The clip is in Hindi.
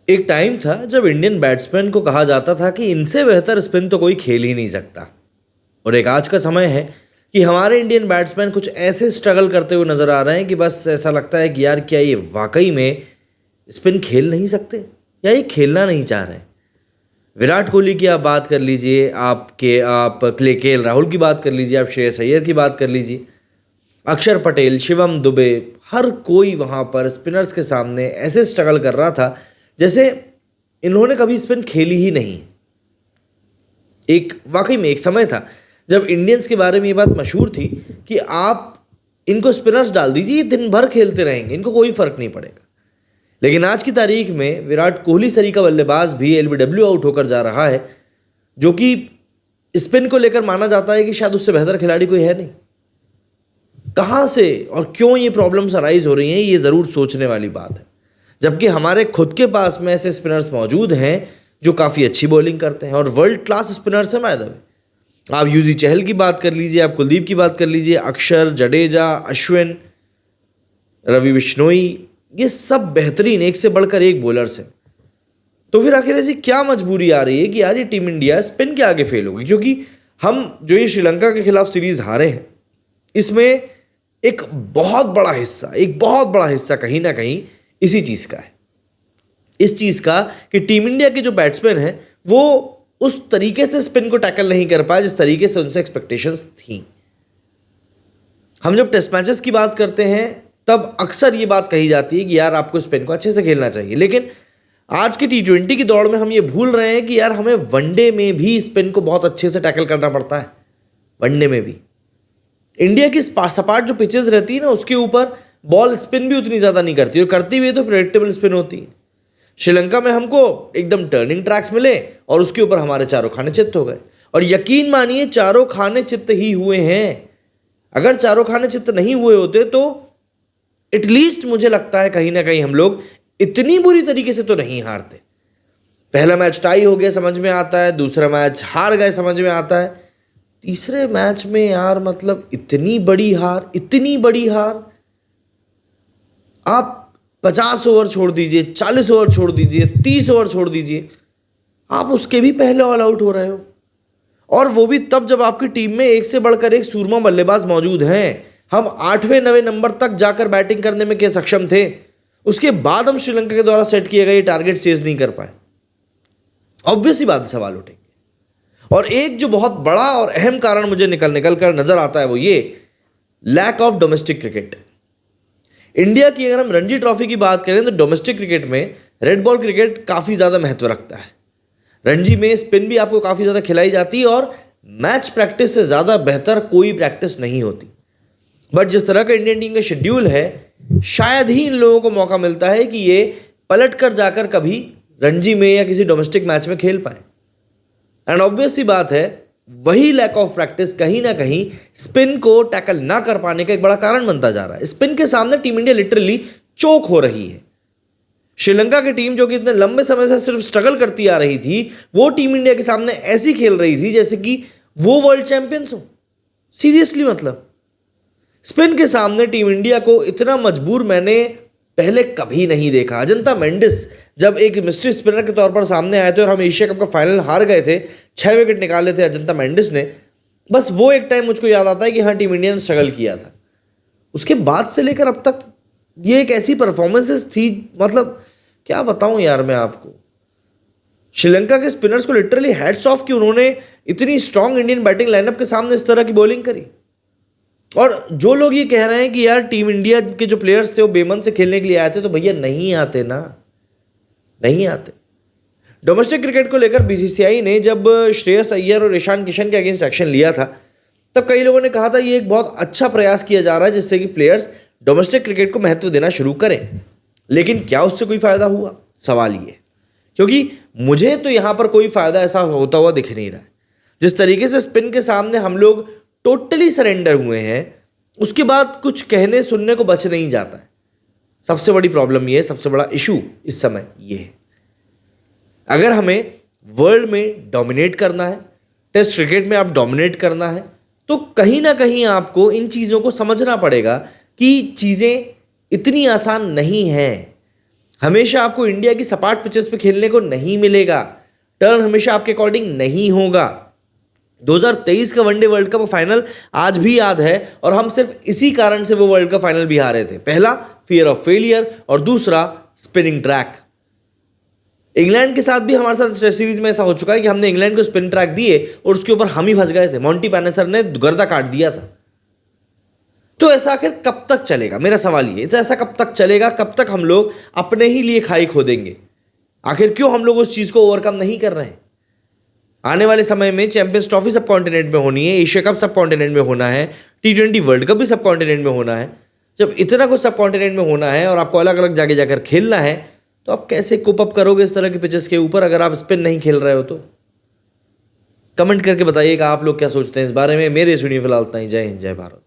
एक टाइम था जब इंडियन बैट्समैन को कहा जाता था कि इनसे बेहतर स्पिन तो कोई खेल ही नहीं सकता। और एक आज का समय है कि हमारे इंडियन बैट्समैन कुछ ऐसे स्ट्रगल करते हुए नजर आ रहे हैं कि बस ऐसा लगता है कि यार क्या ये वाकई में स्पिन खेल नहीं सकते या ये खेलना नहीं चाह रहे हैं। विराट कोहली की आप बात कर लीजिए, आप केएल राहुल की बात कर लीजिए, आप श्रेयस अय्यर की बात कर लीजिए, अक्षर पटेल, शिवम दुबे, हर कोई वहाँ पर स्पिनर्स के सामने ऐसे स्ट्रगल कर रहा था जैसे इन्होंने कभी स्पिन खेली ही नहीं। एक वाकई में एक समय था जब इंडियंस के बारे में ये बात मशहूर थी कि आप इनको स्पिनर्स डाल दीजिए, दिन भर खेलते रहेंगे, इनको कोई फर्क नहीं पड़ेगा। लेकिन आज की तारीख में विराट कोहली सरी का बल्लेबाज भी एलबीडब्ल्यू आउट होकर जा रहा है, जो कि स्पिन को लेकर माना जाता है कि शायद उससे बेहतर खिलाड़ी कोई है नहीं। कहाँ से और क्यों ये प्रॉब्लम्स अराइज हो रही हैं, ये ज़रूर सोचने वाली बात है। जबकि हमारे खुद के पास में ऐसे स्पिनर्स मौजूद हैं जो काफ़ी अच्छी बॉलिंग करते हैं और वर्ल्ड क्लास स्पिनर्स हैं। बाय द वे, आप यूजी चहल की बात कर लीजिए, आप कुलदीप की बात कर लीजिए, अक्षर, जडेजा, अश्विन, रवि बिश्नोई, ये सब बेहतरीन एक से बढ़कर एक बॉलर्स हैं। तो फिर आखिर ऐसी क्या मजबूरी आ रही है कि यार ये टीम इंडिया स्पिन के आगे फेल होगी? क्योंकि हम जो ये श्रीलंका के खिलाफ सीरीज हारे हैं, इसमें एक बहुत बड़ा हिस्सा कहीं ना कहीं इसी चीज़ का है। इस चीज़ का कि टीम इंडिया के जो बैट्समैन हैं वो उस तरीके से स्पिन को टैकल नहीं कर पाए जिस तरीके से उनसे एक्सपेक्टेशंस थी। हम जब टेस्ट मैचेस की बात करते हैं तब अक्सर ये बात कही जाती है कि यार आपको स्पिन को अच्छे से खेलना चाहिए, लेकिन आज की T20 की दौड़ में हम ये भूल रहे हैं कि यार हमें वनडे में भी स्पिन को बहुत अच्छे से टैकल करना पड़ता है। वनडे में भी इंडिया की सपाट जो पिचेस रहती है ना, उसके ऊपर बॉल स्पिन भी उतनी ज़्यादा नहीं करती, और करती हुई तो प्रेडिक्टेबल स्पिन होती है। श्रीलंका में हमको एकदम टर्निंग ट्रैक्स मिले और उसके ऊपर हमारे चारों खाने चित्त हो गए, और यकीन मानिए चारों खाने चित्त ही हुए हैं। अगर चारों खाने चित्त नहीं हुए होते तो एटलीस्ट मुझे लगता है कहीं ना कहीं हम लोग इतनी बुरी तरीके से तो नहीं हारते। पहला मैच टाई हो गया समझ में आता है, दूसरा मैच हार गए समझ में आता है, तीसरे मैच में यार मतलब इतनी बड़ी हार। आप 50 ओवर छोड़ दीजिए, 40 ओवर छोड़ दीजिए, 30 ओवर छोड़ दीजिए, आप उसके भी पहले ऑल आउट हो रहे हो, और वो भी तब जब आपकी टीम में एक से बढ़कर एक सूरमा बल्लेबाज मौजूद हैं। हम 8वें 9वें नंबर तक जाकर बैटिंग करने में क्या सक्षम थे, उसके बाद हम श्रीलंका के द्वारा सेट किए गए टारगेट चेज नहीं कर पाए। ऑब्वियस ही बात है, सवाल उठेंगे। और एक जो बहुत बड़ा और अहम कारण मुझे निकल कर नजर आता है वो ये lack of domestic cricket. India की अगर हम रणजी ट्रॉफी की बात करें तो डोमेस्टिक क्रिकेट में रेड बॉल क्रिकेट काफ़ी ज़्यादा महत्व रखता है। रणजी में स्पिन भी आपको काफ़ी ज़्यादा खिलाई जाती है और मैच प्रैक्टिस से ज़्यादा बेहतर कोई प्रैक्टिस नहीं होती। बट जिस तरह का इंडियन टीम का शेड्यूल है, शायद ही इन लोगों को मौका मिलता है कि ये पलट कर जाकर कभी रणजी में या किसी डोमेस्टिक मैच में खेल पाए। एंड ऑब्वियस सी बात है, वही लैक ऑफ प्रैक्टिस कहीं ना कहीं स्पिन को टैकल ना कर पाने का एक बड़ा कारण बनता जा रहा है। स्पिन के सामने टीम इंडिया लिटरली चोक हो रही है। श्रीलंका की टीम जो कि इतने लंबे समय से सिर्फ स्ट्रगल करती आ रही थी, वो टीम इंडिया के सामने ऐसी खेल रही थी जैसे कि वो वर्ल्ड चैंपियंस हो। सीरियसली, मतलब स्पिन के सामने टीम इंडिया को इतना मजबूर मैंने पहले कभी नहीं देखा। अजंता मेंडिस जब एक मिस्ट्री स्पिनर के तौर पर सामने आए थे और हम एशिया कप का फाइनल हार गए थे, 6 विकेट निकाले थे अजंता मेंडिस ने, बस वो एक टाइम मुझको याद आता है कि हाँ, टीम इंडिया ने स्ट्रगल किया था। उसके बाद से लेकर अब तक ये एक ऐसी परफॉर्मेंसेस थी, मतलब क्या बताऊं यार मैं आपको। श्रीलंका के स्पिनर्स को लिटरली हैट्स ऑफ कि उन्होंने इतनी स्ट्रांग इंडियन बैटिंग लाइनअप के सामने इस तरह की बॉलिंग करी। और जो लोग ये कह रहे हैं कि यार टीम इंडिया के जो प्लेयर्स थे वो बेमन से खेलने के लिए आए थे, तो भैया नहीं आते ना, नहीं आते। डोमेस्टिक क्रिकेट को लेकर बीसीसीआई ने जब श्रेयस अय्यर और ईशान किशन के अगेंस्ट एक्शन लिया था, तब कई लोगों ने कहा था ये एक बहुत अच्छा प्रयास किया जा रहा है जिससे कि प्लेयर्स डोमेस्टिक क्रिकेट को महत्व देना शुरू करें। लेकिन क्या उससे कोई फायदा हुआ, सवाल ये। क्योंकि मुझे तो यहां पर कोई फायदा ऐसा होता हुआ दिख नहीं रहा है। जिस तरीके से स्पिन के सामने हम लोग टोटली सरेंडर हुए हैं, उसके बाद कुछ कहने सुनने को बच नहीं जाता है। सबसे बड़ी प्रॉब्लम ये है, सबसे बड़ा इशू इस समय ये है। अगर हमें वर्ल्ड में डोमिनेट करना है, टेस्ट क्रिकेट में आप डोमिनेट करना है, तो कहीं ना कहीं आपको इन चीज़ों को समझना पड़ेगा कि चीज़ें इतनी आसान नहीं हैं। हमेशा आपको इंडिया की सपाट पिचेस पे खेलने को नहीं मिलेगा, टर्न हमेशा आपके अकॉर्डिंग नहीं होगा। 2023 का वनडे वर्ल्ड कप फाइनल आज भी याद है, और हम सिर्फ इसी कारण से वो वर्ल्ड कप फाइनल भी हारे थे। पहला फियर ऑफ फेलियर, और दूसरा स्पिनिंग ट्रैक। इंग्लैंड के साथ भी हमारे साथ टेस्ट सीरीज में ऐसा हो चुका है कि हमने इंग्लैंड को स्पिन ट्रैक दिए और उसके ऊपर हम ही फंस गए थे, मॉन्टी पैनेसर ने गर्दा काट दिया था। तो ऐसा आखिर कब तक चलेगा, मेरा सवाल ये, तो ऐसा कब तक चलेगा, कब तक हम लोग अपने ही लिए खाई खोदेंगे? आखिर क्यों हम लोग उस चीज को ओवरकम नहीं कर रहे हैं? आने वाले समय में चैंपियंस ट्रॉफी सब कॉन्टिनेंट में होनी है, एशिया कप सब कॉन्टिनेंट में होना है, T20 वर्ल्ड कप भी सब कॉन्टिनेंट में होना है। जब इतना कुछ सब कॉन्टिनेंट में होना है और आपको अलग अलग जगह जाकर खेलना है, तो आप कैसे कोप अप करोगे इस तरह के पिचेस के ऊपर अगर आप स्पिन नहीं खेल रहे हो? तो कमेंट करके बताइएगा आप लोग क्या सोचते हैं इस बारे में। मेरे इस वीडियो फिलहाल इतना ही। जय हिंद, जय भारत।